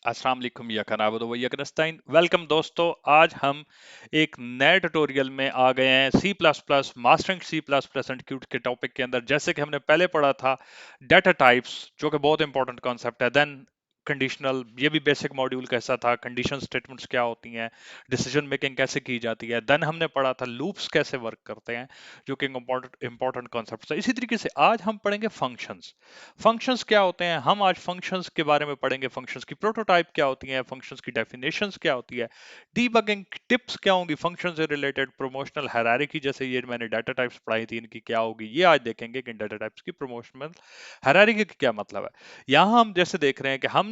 अस्सलाम वालेकुम या कनाबद यकनस्ताइन। वेलकम दोस्तों, आज हम एक नए ट्यूटोरियल में आ गए हैं C plus plus mastering C plus plus and Qt के टॉपिक के अंदर। जैसे कि हमने पहले पढ़ा था डाटा टाइप्स, जो कि बहुत इंपॉर्टेंट कॉन्सेप्ट है। देन कंडीशनल, ये भी बेसिक मॉड्यूल कैसा था, कंडीशन स्टेटमेंट्स क्या होती हैं, डिसीजन मेकिंग कैसे की जाती है। देन हमने पढ़ा था लूप्स कैसे वर्क करते हैं, जो कि इंपॉर्टेंट कॉन्सेप्ट है। इसी तरीके से आज हम पढ़ेंगे फंक्शंस। फंक्शंस क्या होते हैं, हम आज फंक्शंस के बारे में पढ़ेंगे। फंक्शंस की प्रोटोटाइप क्या होती है, फंक्शंस की डेफिनेशंस क्या होती है, डीबगिंग टिप्स क्या होंगी फंक्शंस से रिलेटेड, प्रमोशनल हायरार्की जैसे ये मैंने डाटा टाइप्स पढ़ाई थी, इनकी क्या होगी ये आज देखेंगे कि डाटा टाइप्स की प्रमोशनल हायरार्की का क्या मतलब है। यहाँ हम जैसे देख रहे हैं कि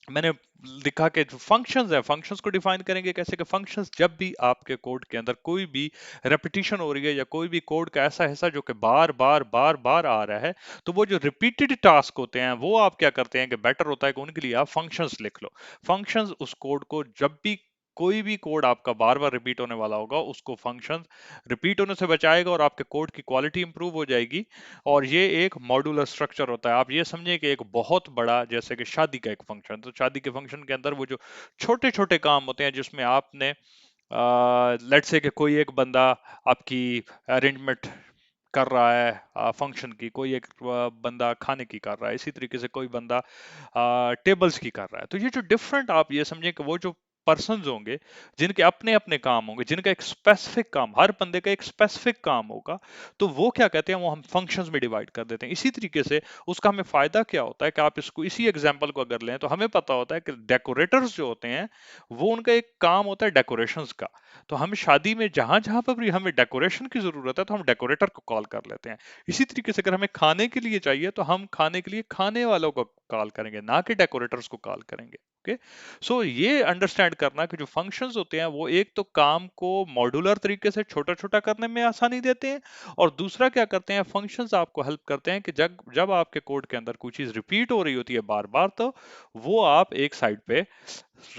मैंने लिखा कि जो फंक्शंस है, फंक्शंस को डिफाइन करेंगे कैसे कि फंक्शंस जब भी आपके कोड के अंदर कोई भी रेपिटेशन हो रही है या कोई भी कोड का ऐसा हिस्सा जो कि बार बार बार बार आ रहा है, तो वो जो रिपीटेड टास्क होते हैं वो आप क्या करते हैं कि बेटर होता है कि उनके लिए आप फंक्शंस लिख लो। फंक्शंस उस कोड को, जब भी कोई भी कोड आपका बार बार रिपीट होने वाला होगा, उसको फंक्शंस रिपीट होने से बचाएगा और आपके कोड की क्वालिटी इंप्रूव हो जाएगी। और ये एक मॉड्यूलर स्ट्रक्चर होता है। आप ये समझिए कि एक बहुत बड़ा, जैसे कि शादी का एक फंक्शन, तो शादी के फंक्शन के अंदर वो जो छोटे छोटे काम होते हैं जिसमें आपने लेट्स से कि कोई एक बंदा आपकी अरेंजमेंट कर रहा है फंक्शन की, कोई एक बंदा खाने की कर रहा है, इसी तरीके से कोई बंदा टेबल्स की कर रहा है। तो ये जो डिफरेंट, आप ये समझिए कि वो जो पर्सन होंगे जिनके अपने अपने काम होंगे, जिनका एक स्पेसिफिक काम, हर बंदे का एक स्पेसिफिक काम होगा, तो वो क्या कहते हैं, वो हम फंक्शंस में डिवाइड कर देते हैं। इसी तरीके से उसका हमें फायदा क्या होता है कि आप इसको, इसी एग्जांपल को अगर लें तो हमें पता होता है कि डेकोरेटर्स जो होते हैं वो, उनका एक काम होता है डेकोरेशंस का। तो हम शादी में जहां जहां पर भी हमें डेकोरेशन की जरूरत है तो हम डेकोरेटर को कॉल कर लेते हैं। इसी तरीके से अगर हमें खाने के लिए चाहिए तो हम खाने के लिए खाने वालों को कॉल करेंगे, ना कि डेकोरेटर्स को कॉल करेंगे। ओके, सो ये अंडरस्टैंड करना कि जो फंक्शंस होते हैं वो एक तो काम को मॉड्यूलर तरीके से छोटा छोटा करने में आसानी देते हैं, और दूसरा क्या करते हैं, फंक्शंस आपको हेल्प करते हैं कि जब जब आपके कोड के अंदर कोई चीज रिपीट हो रही होती है बार बार, तो वो आप एक साइड पे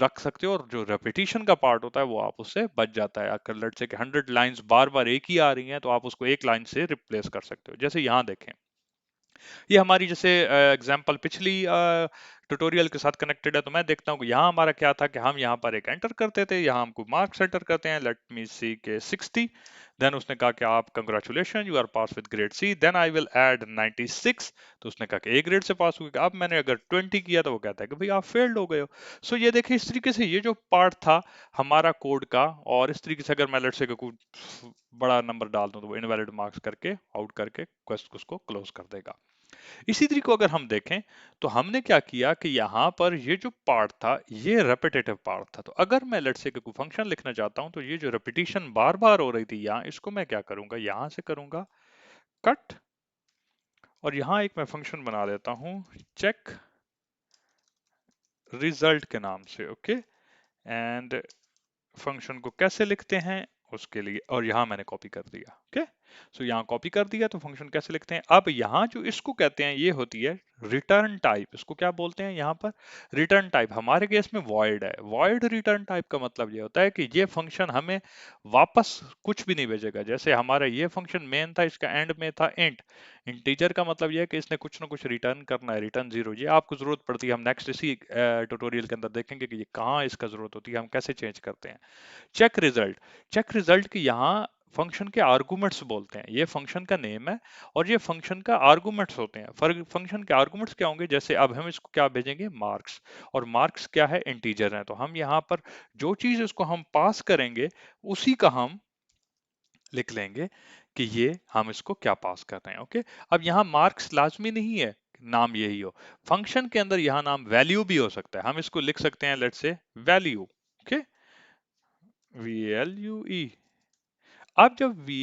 रख सकते हो, और जो रेपिटेशन का पार्ट होता है वो आप उससे बच जाता है। अगर लेट्स से कि 100 लाइंस बार बार एक ही आ रही हैं तो आप उसको एक लाइन से रिप्लेस कर सकते हो। जैसे यहाँ देखें, ये हमारी जैसे एग्जांपल पिछली ट्यूटोरियल के साथ कनेक्टेड है। तो मैं देखता हूँ कि यहाँ हमारा क्या था कि हम यहाँ पर एक एंटर करते थे, यहाँ हमको मार्क्स एंटर करते हैं, लेट मी सी के 60। देन उसने कहा कि आप congratulation, you are pass with grade C, then I will add 96। तो उसने कहा कि ए ग्रेड से पास हुए। अब मैंने अगर 20 किया तो वो कहता है कि भाई आप फेल्ड हो गए हो। सो ये देखिए, इस तरीके से ये जो पार्ट था हमारा कोड का, और इस तरीके से अगर मैं लेट से कोई बड़ा नंबर डाल दूं तो वो इनवैलिड मार्क्स करके आउट करके क्वेस्ट उसको क्लोज कर देगा। इसी तरीके को अगर हम देखें तो हमने क्या किया कि यहाँ पर ये जो पार्ट था ये रेपिटेटिव पार्ट था। तो अगर मैं लेट्स से कोई फंक्शन लिखना चाहता हूं तो ये जो रेपिटेशन बार बार हो रही थी यहाँ, इसको मैं क्या करूंगा, यहाँ से करूंगा कट, और यहाँ एक मैं फंक्शन बना देता हूं चेक रिजल्ट के नाम से। ओके, एंड फंक्शन को कैसे लिखते हैं उसके लिए, और यहां मैंने कॉपी कर दिया। ओके, सो यहां कॉपी कर दिया। तो फंक्शन कैसे लिखते हैं, अब यहां जो इसको कहते हैं ये होती है रिटर्न टाइप। इसको क्या बोलते हैं यहाँ पर, रिटर्न टाइप। हमारे केस में वॉइड है। वॉइड रिटर्न टाइप का मतलब ये होता है कि ये फंक्शन हमें वापस कुछ भी नहीं भेजेगा। जैसे हमारा ये फंक्शन मेन था, इसका एंड में था इंट। इंटीजर का मतलब ये है कि इसने कुछ ना कुछ रिटर्न करना है, रिटर्न जीरो। ये आपको जरूरत पड़ती है, हम नेक्स्ट इसी ट्यूटोरियल के अंदर देखेंगे कि ये कहाँ इसका जरूरत होती है, हम कैसे चेंज करते हैं। चेक रिजल्ट, चेक रिजल्ट की यहाँ फंक्शन के आर्गुमेंट्स बोलते हैं। ये फंक्शन का नेम है और ये फंक्शन का आर्गुमेंट्स होते हैं। फंक्शन के आर्गुमेंट्स क्या होंगे, जैसे अब हम इसको क्या भेजेंगे, मार्क्स। और मार्क्स क्या है, इंटीजर है। तो हम यहाँ पर जो चीज इसको हम पास करेंगे उसी का हम लिख लेंगे कि ये हम इसको क्या पास कर रहे हैं। ओके, अब यहाँ मार्क्स लाजमी नहीं है नाम यही हो। फंक्शन के अंदर यहाँ नाम वैल्यू भी हो सकता है। हम इसको लिख सकते हैं let's say value. Okay, VLUE। अब जब V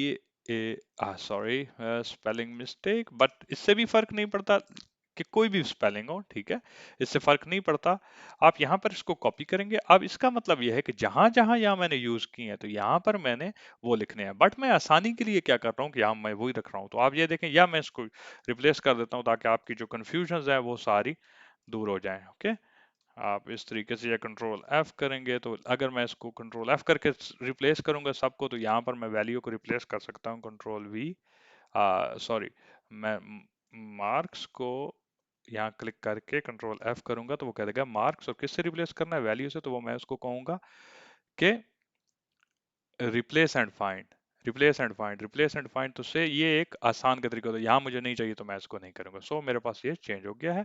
A sorry, spelling mistake, but इससे भी फर्क नहीं पड़ता कि कोई भी स्पेलिंग हो, ठीक है, इससे फर्क नहीं पड़ता। आप यहाँ पर इसको कॉपी करेंगे। अब इसका मतलब यह है कि जहां जहां यहाँ मैंने यूज की है तो यहाँ पर मैंने वो लिखने हैं, बट मैं आसानी के लिए क्या कर रहा हूँ कि यहाँ मैं वही रख रहा हूँ। तो आप ये देखें, या मैं इसको रिप्लेस कर देता हूँ ताकि आपकी जो कंफ्यूजन है वो सारी दूर हो जाए। ओके, आप इस तरीके से, या कंट्रोल एफ करेंगे तो अगर मैं इसको कंट्रोल एफ करके रिप्लेस करूंगा सबको, तो यहाँ पर मैं वैल्यू को रिप्लेस कर सकता हूँ कंट्रोल वी, सॉरी, मैं मार्क्स को यहाँ क्लिक करके कंट्रोल F करूंगा तो वो कह देगा मार्क्स, और किससे रिप्लेस करना है, वैल्यू से, तो वो मैं उसको कहूंगा कि replace and find. Replace and find तो से ये एक आसान का तरीका होता है। यहाँ मुझे नहीं चाहिए तो मैं इसको नहीं करूंगा। सो मेरे पास ये चेंज हो गया है।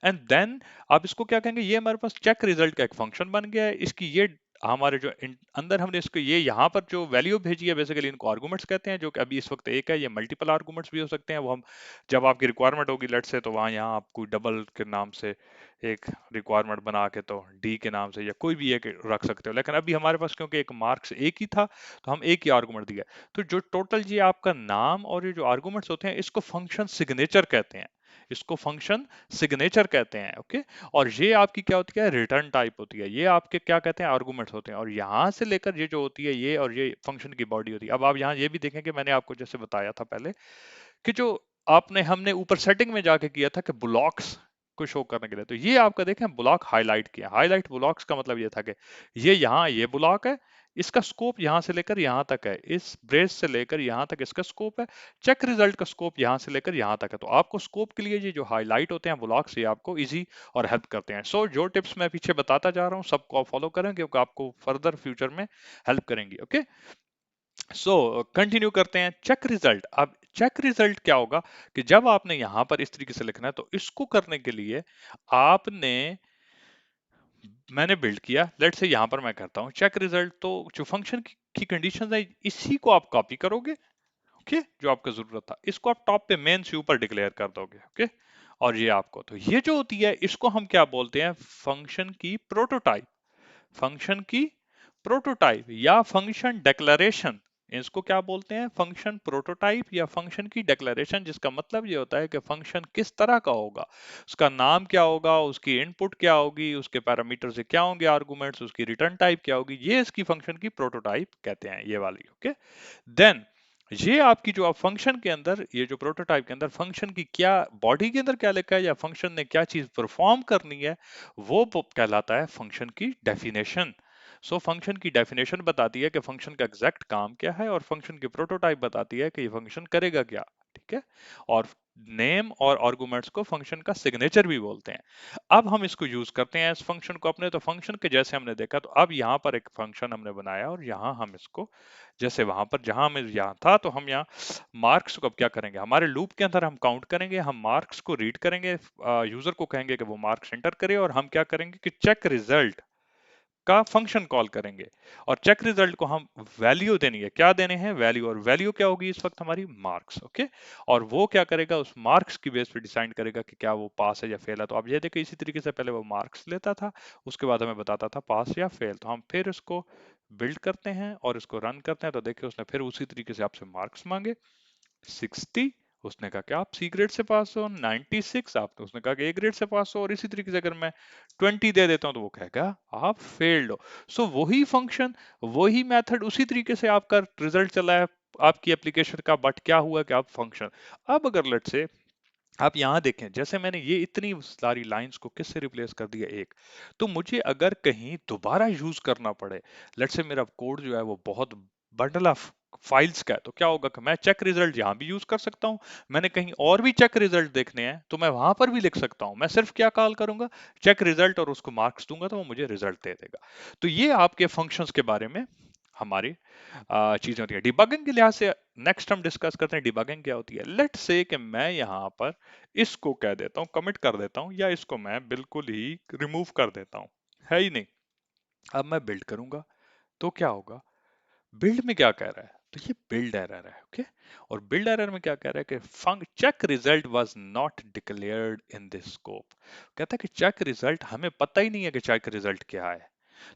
एंड देन आप इसको क्या कहेंगे, ये हमारे पास चेक रिजल्ट का एक फंक्शन बन गया है। इसकी ये हमारे जो अंदर हमने इसको ये यहाँ पर जो वैल्यू भेजी है, बेसिकली इनको आर्गुमेंट्स कहते हैं, जो कि अभी इस वक्त एक है। ये मल्टीपल आर्गुमेंट्स भी हो सकते हैं, वो हम जब आपकी रिक्वायरमेंट होगी लेट से, तो वहाँ यहाँ आपको डबल के नाम से एक रिक्वायरमेंट बना के तो डी के नाम से या कोई भी एक रख सकते हो। लेकिन अभी हमारे पास क्योंकि एक मार्क्स एक ही था तो हम एक ही आर्गुमेंट दिया। तो जो टोटल ये आपका नाम और ये जो आर्गुमेंट्स होते हैं, इसको फंक्शन सिग्नेचर कहते हैं। इसको फंक्शन सिग्नेचर कहते हैं। ओके। और ये आपकी क्या होती है, रिटर्न टाइप होती है। ये आपके क्या कहते हैं, आर्गुमेंट्स होते हैं। और यहां से लेकर ये जो होती है ये, और ये फंक्शन की बॉडी होती है। अब आप यहाँ ये भी देखें कि मैंने आपको जैसे बताया था पहले कि जो आपने हमने ऊपर सेटिंग में जाके किया था कि ब्लॉक्स को शो करने के लिए, तो ये आपका देखें ब्लॉक हाईलाइट किया। हाईलाइट ब्लॉक्स का मतलब ये था कि ये यहाँ ये ब्लॉक है, इसका स्कोप यहां से लेकर यहां तक है, इस ब्रेस से लेकर यहां तक इसका स्कोप है। चेक रिजल्ट का स्कोप यहां से लेकर यहां तक है। तो आपको स्कोप के लिए ये जो हाईलाइट होते हैं ब्लॉक्स, ये आपको इजी और हेल्प करते हैं। सो जो टिप्स मैं पीछे बताता जा रहा हूँ सबको आप फॉलो करें, क्योंकि आपको फर्दर फ्यूचर में हेल्प करेंगी। ओके। सो कंटिन्यू करते हैं। Check result. अब चेक रिजल्ट क्या होगा कि जब आपने यहां पर इस तरीके से लिखना है, तो इसको करने के लिए आपने, मैंने बिल्ड किया, लेट से यहां पर मैं करता हूं चेक रिजल्ट, तो जो फंक्शन की कंडीशन है इसी को आप कॉपी करोगे। ओके। जो आपका जरूरत था इसको आप टॉप पे मेन से ऊपर डिक्लेयर कर दोगे। ओके। और ये आपको, तो ये जो होती है इसको हम क्या बोलते हैं, फंक्शन की प्रोटोटाइप। फंक्शन की प्रोटोटाइप या फंक्शन डेक्लरेशन, इसको क्या बोलते हैं, फंक्शन प्रोटोटाइप या फंक्शन की डेक्लरेशन। जिसका मतलब ये होता है कि फंक्शन किस तरह का होगा, उसका नाम क्या होगा, उसकी इनपुट क्या होगी, उसके पैरामीटर से क्या होंगे आर्गुमेंट्स, उसकी रिटर्न टाइप क्या होगी, ये इसकी फंक्शन की प्रोटोटाइप कहते हैं, ये वाली। ओके। देन ये आपकी जो आप फंक्शन के अंदर, ये जो प्रोटोटाइप के अंदर फंक्शन की क्या बॉडी के अंदर क्या लिखा है या फंक्शन ने क्या चीज परफॉर्म करनी है, वो कहलाता है फंक्शन की डेफिनेशन। सो फंक्शन की डेफिनेशन बताती है कि फंक्शन का एग्जैक्ट काम क्या है, और फंक्शन की प्रोटोटाइप बताती है कि ये फंक्शन करेगा क्या। ठीक है। और नेम और आर्गुमेंट्स को फंक्शन का सिग्नेचर भी बोलते हैं। अब हम इसको यूज करते हैं इस फंक्शन को अपने, तो फंक्शन के जैसे हमने देखा, तो अब यहाँ पर एक फंक्शन हमने बनाया, और यहाँ हम इसको जैसे वहां पर जहां हमें यहाँ था, तो हम यहाँ मार्क्स को अब क्या करेंगे, हमारे लूप के अंदर हम काउंट करेंगे, हम मार्क्स को रीड करेंगे, यूजर को कहेंगे कि वो मार्क्स एंटर करे, और हम क्या करेंगे कि चेक रिजल्ट का फंक्शन कॉल करेंगे। और चेक रिजल्ट को हम वैल्यू देनी है, क्या देने हैं, वैल्यू। और वैल्यू क्या होगी इस वक्त, हमारी मार्क्स। ओके। और वो क्या करेगा, उस मार्क्स की बेस पे डिसाइड करेगा कि क्या वो पास है या फेल है। तो आप ये देखिए इसी तरीके से पहले वो मार्क्स लेता था, उसके बाद हमें बताता था पास या फेल। तो हम फिर इसको बिल्ड करते हैं और इसको रन करते हैं, तो देखिए उसने फिर उसी तरीके से आपसे मार्क्स मांगे। 60, उसने कहा कि आप सी ग्रेड से पास हो। 96, आप, तो उसने कहा कि ए ग्रेड से पास हो। और इसी तरीके से अगर मैं 20 दे देता हूं, तो वो कहेगा आप फेल्ड हो। सो वही फंक्शन, वही मेथड, उसी तरीके से आपका रिजल्ट चला है आपकी एप्लीकेशन का। बट क्या हुआ कि आप फंक्शन, अब अगर लेट से आप यहां देखें, जैसे मैंने ये इतनी सारी लाइंस को किससे रिप्लेस कर दिया, एक, तो मुझे अगर कहीं दोबारा यूज करना पड़े, लेट से मेरा कोड जो है वो बहुत बंडल ऑफ फाइल्स का है, तो क्या होगा कि मैं चेक रिजल्ट यहां भी यूज कर सकता हूं। मैंने कहीं और भी चेक रिजल्ट देखने हैं तो मैं वहां पर भी लिख सकता हूं। मैं सिर्फ क्या कॉल करूंगा, चेक रिजल्ट, और उसको मार्क्स दूंगा तो वो मुझे रिजल्ट दे देगा। तो ये आपके फंक्शंस के बारे में हमारी चीजें होती है। डिबगिंग के लिहाज से नेक्स्ट हम डिस्कस करते हैं डिबगिंग क्या होती है। लेट्स से कि मैं यहाँ पर इसको कह देता हूँ, कमिट कर देता हूँ, या इसको मैं बिल्कुल ही रिमूव कर देता हूँ, है ही नहीं। अब मैं बिल्ड करूंगा तो क्या होगा, बिल्ड में क्या कह रहा है, तो ये बिल्ड एरर है। ओके। और बिल्ड एरर में क्या कह रहा है कि func check result was not declared in this scope. कहता है कि चेक रिजल्ट, हमें पता ही नहीं है कि चेक रिजल्ट क्या है।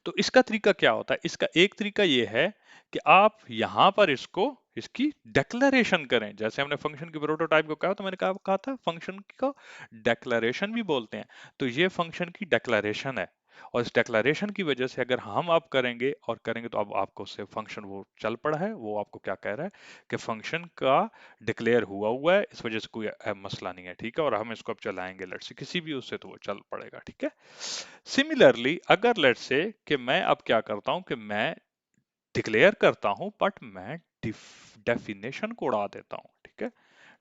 तो इसका तरीका क्या होता है, इसका एक तरीका ये है कि आप यहां पर इसको, इसकी डेक्लरेशन करें। जैसे हमने फंक्शन की प्रोटोटाइप को कहा, तो मैंने कहा था फंक्शन को डेक्लरेशन भी बोलते हैं। तो ये फंक्शन की डेक्लरेशन है। और इस डेक्लरेशन की वजह से अगर हम आप करेंगे और करेंगे, तो अब आपको से फंक्शन वो चल पड़ा है। वो आपको क्या कह रहा है कि फंक्शन का डिक्लेयर हुआ हुआ है, इस वजह से कोई मसला नहीं है। ठीक है। और हम इसको अब चलाएंगे लेट से किसी भी उससे, तो वो चल पड़ेगा। ठीक है। सिमिलरली अगर लेट से कि मैं अब क्या करता हूं कि मैं डिक्लेयर करता हूं, बट मैं डेफिनेशन को उड़ा देता हूं। ठीक है।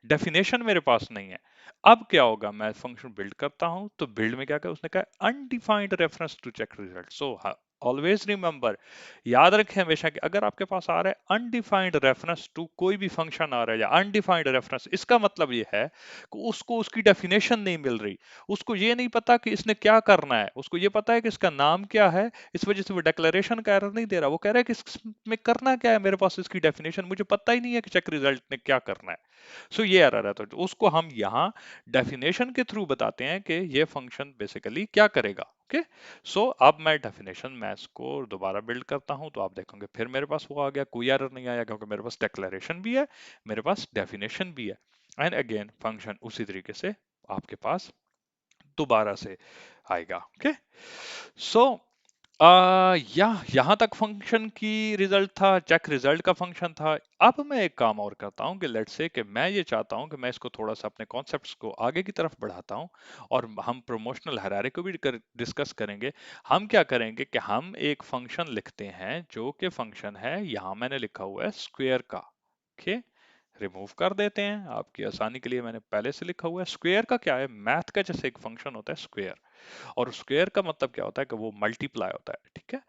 डेफिनेशन मेरे पास नहीं है। अब क्या होगा, मैं फंक्शन बिल्ड करता हूं तो बिल्ड में क्या कहा उसने, कहा undefined reference to check result. So always remember, याद रखें हमेशा कि अगर आपके पास आ रहा है अनडिफाइंड रेफरेंस टू कोई भी फंक्शन आ रहा है या अनडिफाइंड रेफरेंस, इसका मतलब ये है कि उसको उसकी डेफिनेशन नहीं मिल रही, उसको ये नहीं पता कि इसने क्या करना है, उसको ये पता है कि इसका नाम क्या है, इस वजह से वो डिक्लेरेशन का एरर नहीं दे रहा, वो कह रहा है कि इसमें करना क्या है, मेरे पास इसकी डेफिनेशन, मुझे पता ही नहीं है कि चेक रिजल्ट ने क्या करना है। सो ये एरर है, तो उसको हम यहाँ डेफिनेशन के थ्रू बताते हैं कि ये फंक्शन बेसिकली क्या करेगा। ओके, सो अब मैं डेफिनेशन मैं इसको दोबारा बिल्ड करता हूं तो आप देखोगे फिर मेरे पास वो आ गया, कोई एरर नहीं आया क्योंकि मेरे पास डिक्लेरेशन भी है, मेरे पास डेफिनेशन भी है। एंड अगेन फंक्शन उसी तरीके से आपके पास दोबारा से आएगा। ओके, सो यहां तक फंक्शन की रिजल्ट था, चेक रिजल्ट का फंक्शन था। अब मैं एक काम और करता हूं कि लेट्स से कि मैं ये चाहता हूं कि मैं इसको थोड़ा सा अपने कॉन्सेप्ट्स को आगे की तरफ बढ़ाता हूं और हम प्रमोशनल हायरार्की को भी डिस्कस करेंगे। हम क्या करेंगे कि हम एक फंक्शन लिखते हैं जो कि फंक्शन है, यहां मैंने लिखा हुआ है स्क्वेयर का। ओके, रिमूव कर देते हैं आपकी आसानी के लिए, मैंने पहले से लिखा हुआ है। स्क्वेयर का क्या है, मैथ का जैसे एक फंक्शन होता है स्क्वेयर, और स्क्वायर का मतलब क्या होता है कि वो मल्टीप्लाई होता है। ठीक है,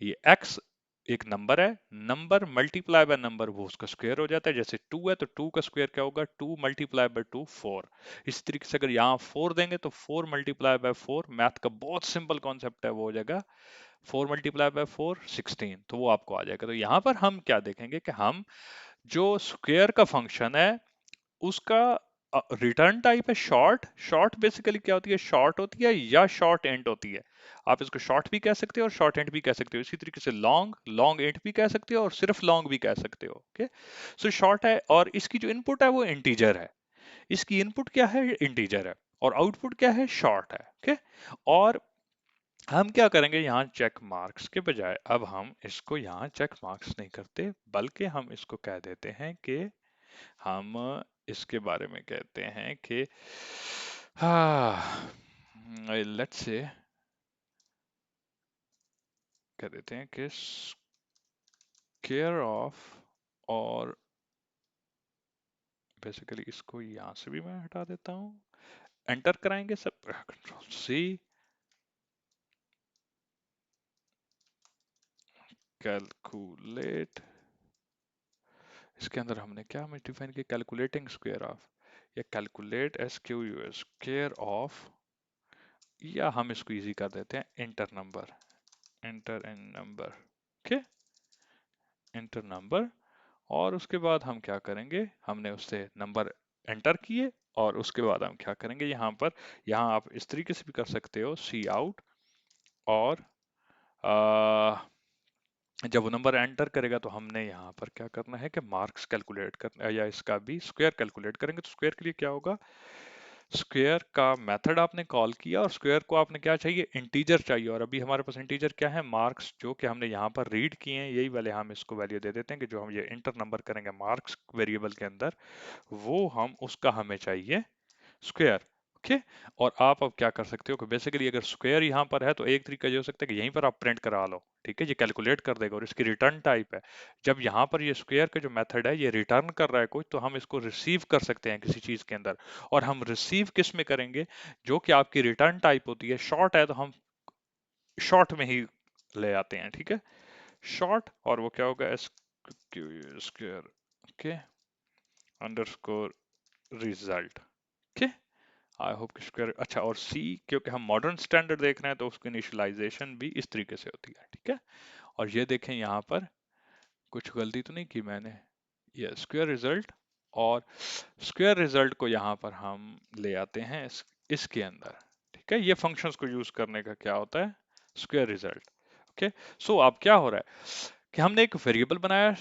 ये x एक नंबर है, नंबर मल्टीप्लाई बाय नंबर वो उसका स्क्वायर हो जाता है। जैसे 2 है तो 2 का स्क्वायर क्या होगा, 2 मल्टीप्लाई बाय 2 4। इस तरीके से अगर यहाँ 4 देंगे तो 4 मल्टीप्लाई बाय 4, मैथ का बहुत सिंपल कॉन्सेप्ट है, वो हो जाएगा 4 मल्टीप्लाई बाय 4 16, तो वो आपको आ जाएगा। तो यहाँ पर हम क्या देखेंगे कि हम जो स्क्वायर का फंक्शन है उसका रिटर्न टाइप है शॉर्ट। शॉर्ट बेसिकली क्या होती है, शॉर्ट होती है या शॉर्ट एंड होती है। आप इसको शॉर्ट भी कह सकते हो और शॉर्ट एंड भी कह सकते हो। इसी तरीके से लॉन्ग, लॉन्ग एंड भी कह सकते हो और सिर्फ लॉन्ग भी कह सकते हो। ओके, सो शॉर्ट है और इसकी जो इनपुट है वो इंटीजर है। इसकी इनपुट क्या है, इंटीजर है, और आउटपुट क्या है, शॉर्ट है। ओके, और हम क्या करेंगे, यहाँ चेक मार्क्स के बजाय अब हम इसको यहाँ चेक मार्क्स नहीं करते, बल्कि हम इसको कह देते हैं कि हम इसके बारे में कहते हैं कि हाँ, लेट्स से कह देते हैं कि स्क्वायर ऑफ, और बेसिकली इसको यहां से भी मैं हटा देता हूं, एंटर कराएंगे सब, कंट्रोल सी, कैलकुलेट। इसके अंदर हमने क्या हमें डिफाइन किया, कैलकुलेटिंग स्क्वायर ऑफ, या calculate S Q U square of, या हम इसको इजी कर देते हैं इंटर नंबर, इंटर इन नंबर। ओके, इंटर नंबर, और उसके बाद हम क्या करेंगे, हमने उससे नंबर एंटर किए, और उसके बाद हम क्या करेंगे यहाँ पर, यहाँ आप इस तरीके से भी कर सकते हो, सी आउट, और जब वो नंबर एंटर करेगा तो हमने यहाँ पर क्या करना है कि मार्क्स कैलकुलेट करना, या इसका भी स्क्वायर कैलकुलेट करेंगे। तो स्क्वायर के लिए क्या होगा, स्क्वायर का मेथड आपने कॉल किया और स्क्वायर को आपने क्या चाहिए, इंटीजर चाहिए, और अभी हमारे पास इंटीजर क्या है, मार्क्स, जो कि हमने यहाँ पर रीड किए हैं, यही वाले हम इसको वैल्यू दे देते हैं कि जो हम ये इंटर नंबर करेंगे मार्क्स वेरिएबल के अंदर, वो हम उसका हमें चाहिए स्क्वायर। ओके, और आप अब क्या कर सकते हो कि बेसिकली अगर स्क्वायर यहाँ पर है तो एक तरीका ये हो सकता है कि यहीं पर आप प्रिंट करा लो। ठीक है, ये कैलकुलेट कर देगा, और इसकी रिटर्न टाइप है, जब यहाँ पर ये स्क्वायर का जो मेथड है ये रिटर्न कर रहा है कुछ, तो हम इसको रिसीव कर सकते हैं किसी चीज के अंदर, और हम रिसीव किस में करेंगे, जो कि आपकी रिटर्न टाइप होती है, शॉर्ट है तो हम शॉर्ट में ही ले आते हैं। ठीक है, शॉर्ट, और वो क्या होगा, square, okay, underscore result. Okay, I hope कि स्क्वायर, अच्छा, और सी क्योंकि हम मॉडर्न स्टैंडर्ड देख रहे हैं तो उसकी इनिशियलाइजेशन भी इस तरीके से होती है। ठीक है, और ये देखें यहाँ पर कुछ गलती तो नहीं की मैंने, ये स्क्वायर रिजल्ट, और स्क्वायर रिजल्ट को यहाँ पर हम ले आते हैं इसके अंदर। ठीक है, ये फंक्शंस को यूज करने का क्या होता है, स्क्वायर रिजल्ट। ओके, सो अब क्या हो रहा है कि हमने एक वेरिएबल बनाया,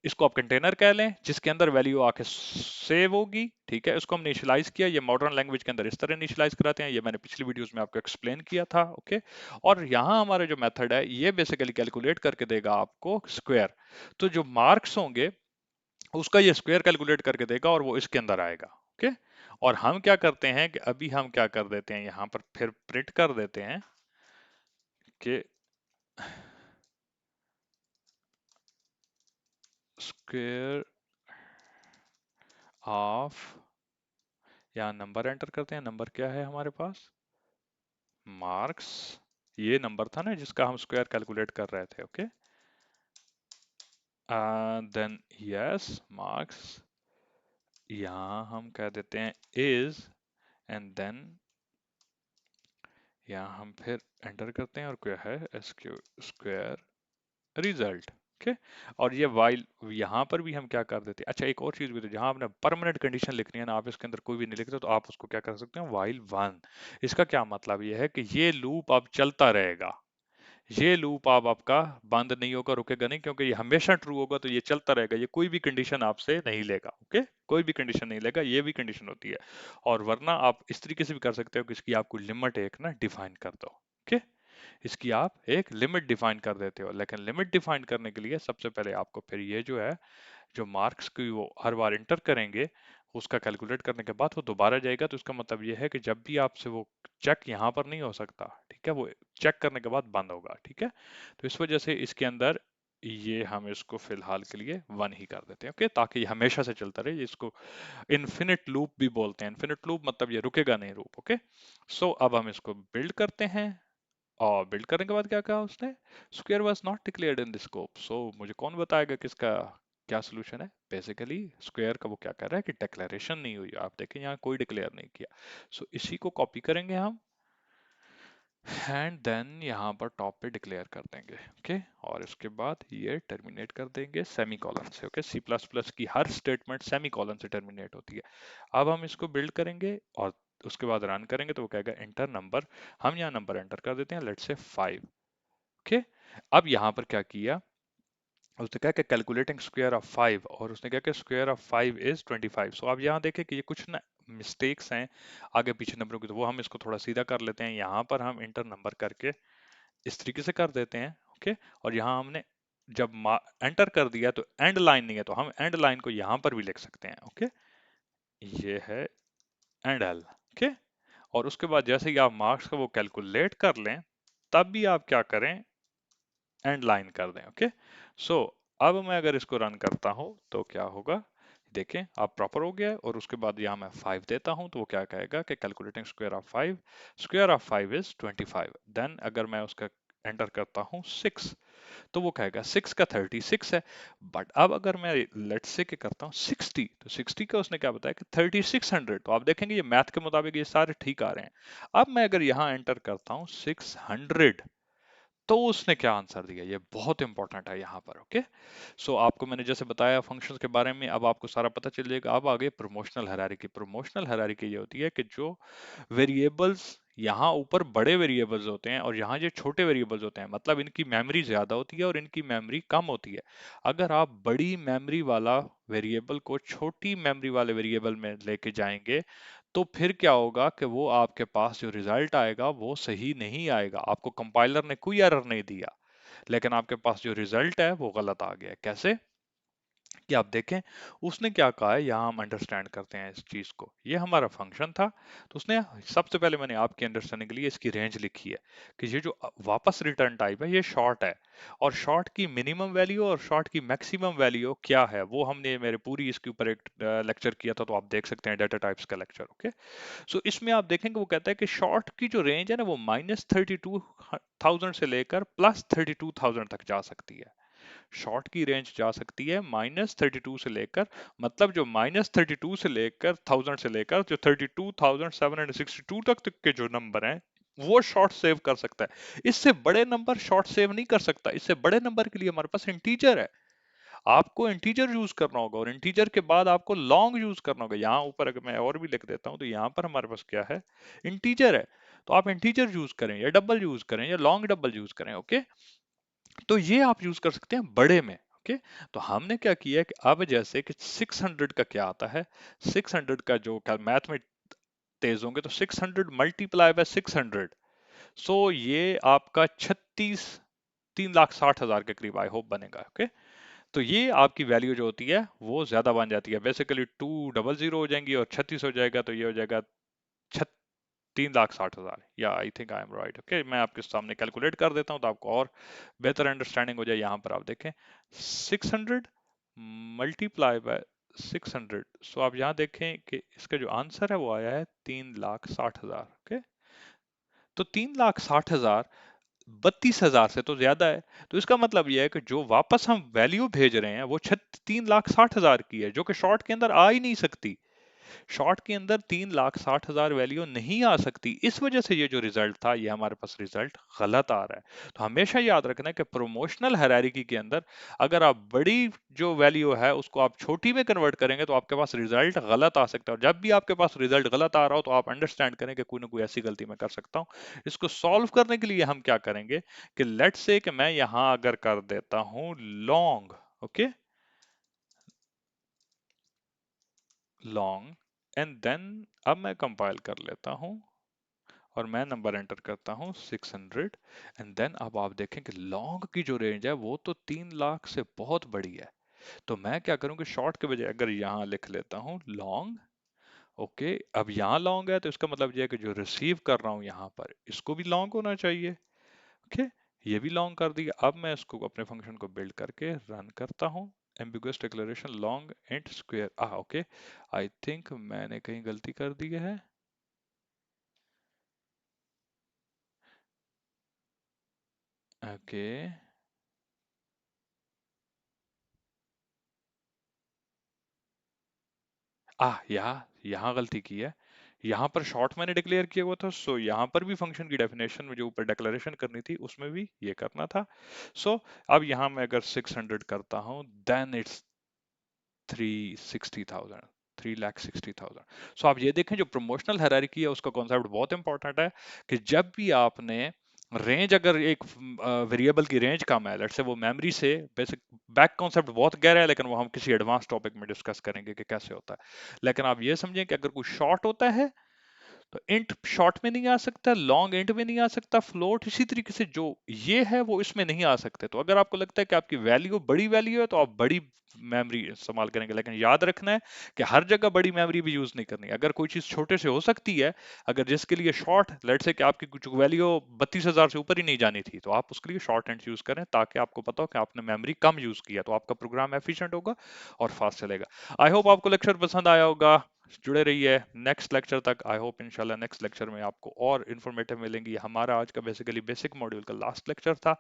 इसको आप कंटेनर कह लें, जिसके अंदर वैल्यू आके सेव होगी। ठीक है, इसको हमने इनिशियलाइज किया, ये मॉडर्न लैंग्वेज के अंदर इस तरह इनिशियलाइज कराते हैं, ये मैंने पिछली वीडियोस में आपको एक्सप्लेन किया था। ओके, और यहाँ हमारा जो मेथड है ये बेसिकली कैलकुलेट करके देगा आपको स्क्वायर, तो जो मार्क्स होंगे उसका ये स्क्वायर कैलकुलेट करके देगा और वो इसके अंदर आएगा। ओके, और हम क्या करते हैं कि अभी हम क्या कर देते हैं, यहाँ पर फिर प्रिंट कर देते हैं कि स्क्वायर ऑफ यहाँ नंबर एंटर करते हैं। नंबर क्या है हमारे पास? मार्क्स। ये नंबर था ना जिसका हम स्क्वायर कैलकुलेट कर रहे थे। ओके, देन यस मार्क्स, यहाँ हम कह देते हैं इज, एंड देन यहाँ हम फिर एंटर करते हैं और क्या है, स्क्वायर रिजल्ट। ओके, और ये वाइल यहाँ पर भी हम क्या कर देते हैं। अच्छा, एक और चीज भी तो, जहां आपने परमानेंट कंडीशन लिखनी है ना, आप इसके अंदर कोई भी नहीं लिखते तो आप उसको क्या कर सकते हैं, वाइल वन। इसका क्या मतलब ये है कि ये लूप अब चलता रहेगा। ये लूप आप आपका बंद नहीं होगा, रुकेगा नहीं, क्योंकि ये हमेशा ट्रू होगा तो ये चलता रहेगा। ये कोई भी कंडीशन आपसे नहीं लेगा। ओके, कोई भी कंडीशन नहीं लेगा, ये भी कंडीशन होती है। और वरना आप इस तरीके से भी कर सकते हो कि इसकी आपको लिमिट एक ना डिफाइन कर दो। ओके, इसकी आप एक लिमिट डिफाइन कर देते हो। लेकिन लिमिट डिफाइन करने के लिए सबसे पहले आपको फिर ये जो है, जो मार्क्स की वो हर बार इंटर करेंगे, उसका कैलकुलेट करने के बाद वो दोबारा जाएगा। तो इसका मतलब ये है कि जब भी आपसे वो चेक यहाँ पर नहीं हो सकता, ठीक है, वो चेक करने के बाद बंद होगा। ठीक है, तो इस वजह से इसके अंदर ये हम इसको फिलहाल के लिए वन ही कर देते हैं। ओके, ताकि ये हमेशा से चलता रहे। इसको इन्फिनिट लूप भी बोलते हैं। इन्फिनिट लूप मतलब ये रुकेगा नहीं लूप। ओके, सो अब हम इसको बिल्ड करते हैं। और बिल्ड करने के बाद क्या कहा उसने, square was not declared in the scope. So मुझे कौन बताएगा कि इसका क्या सोल्यूशन है। बेसिकली स्क्वायर का वो क्या कर रहा है कि डिक्लेरेशन नहीं हुई। आप देखें यहाँ कोई डिक्लेयर नहीं किया। सो इसी को कॉपी करेंगे हम, एंड देन यहाँ पर टॉप पे डिक्लेयर कर देंगे। ओके, और इसके बाद ये टर्मिनेट कर देंगे सेमी कॉलन से। ओके, सी प्लस प्लस की हर स्टेटमेंट सेमी कॉलन से टर्मिनेट होती है। अब हम इसको बिल्ड करेंगे और उसके बाद रन करेंगे तो वो कहेगा एंटर नंबर। हम यहाँ नंबर एंटर कर देते हैं, लेट्स से 5। ओके, अब यहाँ पर क्या किया उसने, कहा कि कैलकुलेटिंग स्क्वायर ऑफ 5, और उसने कहा कि स्क्वायर ऑफ 5 इज 25। सो अब यहाँ देखें कि ये कुछ ना मिस्टेक्स हैं आगे पीछे नंबरों की, तो वो हम इसको थोड़ा सीधा कर लेते हैं। यहाँ पर हम इंटर नंबर करके इस तरीके से कर देते हैं। ओके, और यहाँ हमने जब एंटर कर दिया तो एंड लाइन नहीं है, तो हम एंड लाइन को यहाँ पर भी लिख सकते हैं। ओके, ये है एंड एल। ओके, और उसके बाद जैसे ही आप मार्क्स का वो कैलकुलेट कर लें, तब भी आप क्या करें, एंड लाइन कर दें। ओके, सो अब मैं अगर इसको रन करता हूं तो क्या होगा, देखें आप प्रॉपर हो गया है। और उसके बाद यहाँ मैं 5 देता हूं तो वो क्या कहेगा कि calculating square of 5, square of 5 is 25। Then अगर मैं उसका एंटर करता हूं 6, तो वो कहेगा 6 का 36 है। बट अब अगर मैं लेट्स से के करता हूँ 60, तो 60 का उसने क्या बताया कि 3600। तो आप देखेंगे ये मैथ के मुताबिक ये सारे ठीक आ रहे हैं। अब मैं अगर यहाँ एंटर करता हूँ 600, तो उसने क्या आंसर दिया, ये बहुत इंपॉर्टेंट है यहाँ पर। ओके, सो आपको मैंने जैसे बताया फंक्शंस के बारे में, अब आपको सारा पता चल जाएगा। अब आगे प्रमोशनल हायरार्की। प्रमोशनल हायरार्की ये होती है कि जो वेरिएबल्स यहाँ ऊपर बड़े वेरिएबल्स होते हैं और यहाँ जो छोटे वेरिएबल्स होते हैं, मतलब इनकी मेमोरी ज्यादा होती है और इनकी मेमोरी कम होती है। अगर आप बड़ी मेमोरी वाला वेरिएबल को छोटी मेमोरी वाले वेरिएबल में लेके जाएंगे, तो फिर क्या होगा कि वो आपके पास जो रिजल्ट आएगा वो सही नहीं आएगा। आपको कंपाइलर ने कोई एरर नहीं दिया, लेकिन आपके पास जो रिजल्ट है वो गलत आ गया है। कैसे कि आप देखें, उसने क्या कहा है, यहाँ हम अंडरस्टैंड करते हैं इस चीज को। ये हमारा फंक्शन था, तो उसने सबसे पहले, मैंने आपकी अंडरस्टैंडिंग के लिए इसकी रेंज लिखी है कि ये जो वापस रिटर्न टाइप है ये शॉर्ट है, और शॉर्ट की मिनिमम वैल्यू और शॉर्ट की मैक्सिमम वैल्यू क्या है वो हमने मेरे पूरी इसके ऊपर एक लेक्चर किया था, तो आप देख सकते हैं डाटा टाइप्स का लेक्चर। ओके, सो इसमें आप देखेंगे वो कहता है कि शॉर्ट की जो रेंज है ना वो -32,000 से लेकर +32,000 तक जा सकती है। शॉर्ट की रेंज जा सकती है -32 से लेकर, मतलब जो -32 से लेकर 1000 से लेकर जो 32,762 तक के जो नंबर हैं, वो शॉर्ट सेव कर सकता है। इससे बड़े नंबर शॉर्ट सेव नहीं कर सकता। इससे बड़े नंबर के लिए हमारे पास इंटीजर है। आपको इंटीजर यूज करना होगा, और इंटीजर के बाद आपको लॉन्ग यूज करना होगा। यहाँ ऊपर अगर मैं और भी लिख देता हूँ तो यहाँ पर हमारे पास क्या है, इंटीजर है। तो आप इंटीजर यूज करें या डबल यूज करें या लॉन्ग डबल यूज करें। ओके, तो ये आप यूज कर सकते हैं बड़े में। ओके, तो हमने क्या किया कि अब जैसे कि 600 का क्या आता है, 600 का जो मैथ में तेज होंगे तो 600 मल्टीप्लाई बाय 600, सो ये आपका 3,60,000 के करीब आई होप बनेगा। ओके, तो ये आपकी वैल्यू जो होती है वो ज्यादा बन जाती है। बेसिकली 200 हो जाएंगी और 36 हो जाएगा, तो ये हो जाएगा 3,60,000। या I think I am right. Okay, मैं आपके सामने कैलकुलेट कर देता हूँ तो आपको और बेहतर अंडरस्टैंडिंग हो जाए। यहाँ पर आप देखें 600 मल्टीप्लाई बाय 600, सो आप यहाँ देखें कि इसका जो आंसर है वो आया है 3,60,000। ओके, तो 3,60,000 32,000 से तो ज्यादा है। तो इसका मतलब यह है कि जो वापस हम वैल्यू भेज रहे हैं वो 3,60,000 की है, जो कि शॉर्ट के अंदर आ ही नहीं सकती। शॉर्ट के अंदर 3,60,000 वैल्यू नहीं आ सकती। इस वजह से ये जो रिजल्ट था, ये हमारे पास रिजल्ट गलत आ रहा है। तो हमेशा याद रखना है कि प्रमोशनल हायरार्की के अंदर अगर आप बड़ी जो वैल्यू है उसको आप छोटी में कन्वर्ट करेंगे तो आपके पास रिजल्ट गलत आ सकता है। और जब भी आपके पास रिजल्ट गलत आ रहा हो तो आप अंडरस्टैंड करें कि कोई ना कोई ऐसी गलती मैं कर सकता हूं। इसको सॉल्व करने के लिए हम क्या करेंगे कि लेट्स से कि मैं यहां अगर कर देता हूं long, okay, long, and then अब मैं कंपाइल कर लेता हूं और मैं नंबर एंटर करता हूं 600, एंड देन अब आप देखें कि लॉन्ग की जो रेंज है वो तो 3 लाख से बहुत बड़ी है। तो मैं क्या करूं कि शॉर्ट के बजाय अगर यहां लिख लेता हूं लॉन्ग, ओके, अब यहां लॉन्ग है तो इसका मतलब यह है कि जो रिसीव कर रहा हूं यहां पर इसको भी लॉन्ग होना चाहिए। ओके, ये भी लॉन्ग कर दिया। अब मैं इसको अपने फंक्शन को बिल्ड करके रन करता हूं। Ambiguous declaration long int square, okay, I think मैंने कहीं गलती कर दी है। ओके, यहाँ यहाँ गलती की है। यहाँ पर शॉर्ट मैंने डिक्लेयर किया हुआ था, सो यहाँ पर भी फंक्शन की डेफिनेशन में जो ऊपर डिक्लेरेशन करनी थी उसमें भी ये करना था। सो अब यहाँ मैं अगर 600 करता हूँ देन इट्स 360,000, 3,60,000। सो आप ये देखें जो प्रमोशनल हायरार्की है उसका कॉन्सेप्ट बहुत इंपॉर्टेंट है कि जब भी आपने रेंज, अगर एक वेरिएबल की रेंज कम है, लेट्स से वो मेमोरी से बेसिक, बैक कॉन्सेप्ट बहुत गहरा है लेकिन वो हम किसी एडवांस टॉपिक में डिस्कस करेंगे कि कैसे होता है। लेकिन आप ये समझें कि अगर कोई शॉर्ट होता है तो इंट शॉर्ट में नहीं आ सकता, लॉन्ग इंट में नहीं आ सकता, फ्लोट इसी तरीके से जो ये है वो इसमें नहीं आ सकते। तो अगर आपको लगता है कि आपकी वैल्यू बड़ी वैल्यू है तो आप बड़ी मेमोरी इस्तेमाल करेंगे, लेकिन याद रखना है कि हर जगह बड़ी मेमोरी भी यूज नहीं करनी। अगर कोई चीज छोटे से हो सकती है, अगर जिसके लिए शॉर्ट, लेट से कि आपकी कुछ वैल्यू 32,000 से ऊपर ही नहीं जानी थी, तो आप उसके लिए शॉर्ट एंड यूज करें ताकि आपको पता हो कि आपने मेमोरी कम यूज किया, तो आपका प्रोग्राम एफिशिएंट होगा और फास्ट चलेगा। आई होप आपको लेक्चर पसंद आया होगा। जुड़े रहिए नेक्स्ट लेक्चर तक। आई होप इंशाल्लाह नेक्स्ट लेक्चर में आपको और इन्फॉर्मेटिव मिलेंगी। हमारा आज का बेसिकली बेसिक मॉड्यूल का लास्ट लेक्चर था।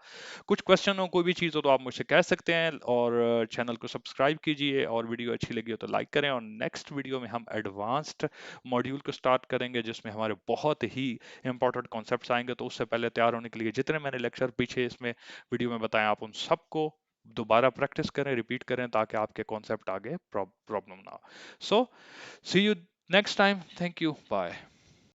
कुछ क्वेश्चन हो, कोई भी चीज़ हो तो आप मुझसे कह सकते हैं, और चैनल को सब्सक्राइब कीजिए, और वीडियो अच्छी लगी हो तो लाइक करें। और नेक्स्ट वीडियो में हम एडवांस्ड मॉड्यूल को स्टार्ट करेंगे जिसमें हमारे बहुत ही इंपॉर्टेंट कॉन्सेप्ट्स आएंगे। तो उससे पहले तैयार होने के लिए जितने मैंने लेक्चर पीछे इसमें वीडियो में बताया, आप उन सबको दोबारा प्रैक्टिस करें, रिपीट करें, ताकि आपके कॉन्सेप्ट आगे प्रॉब्लम ना हो। So see you next time, thank you, bye.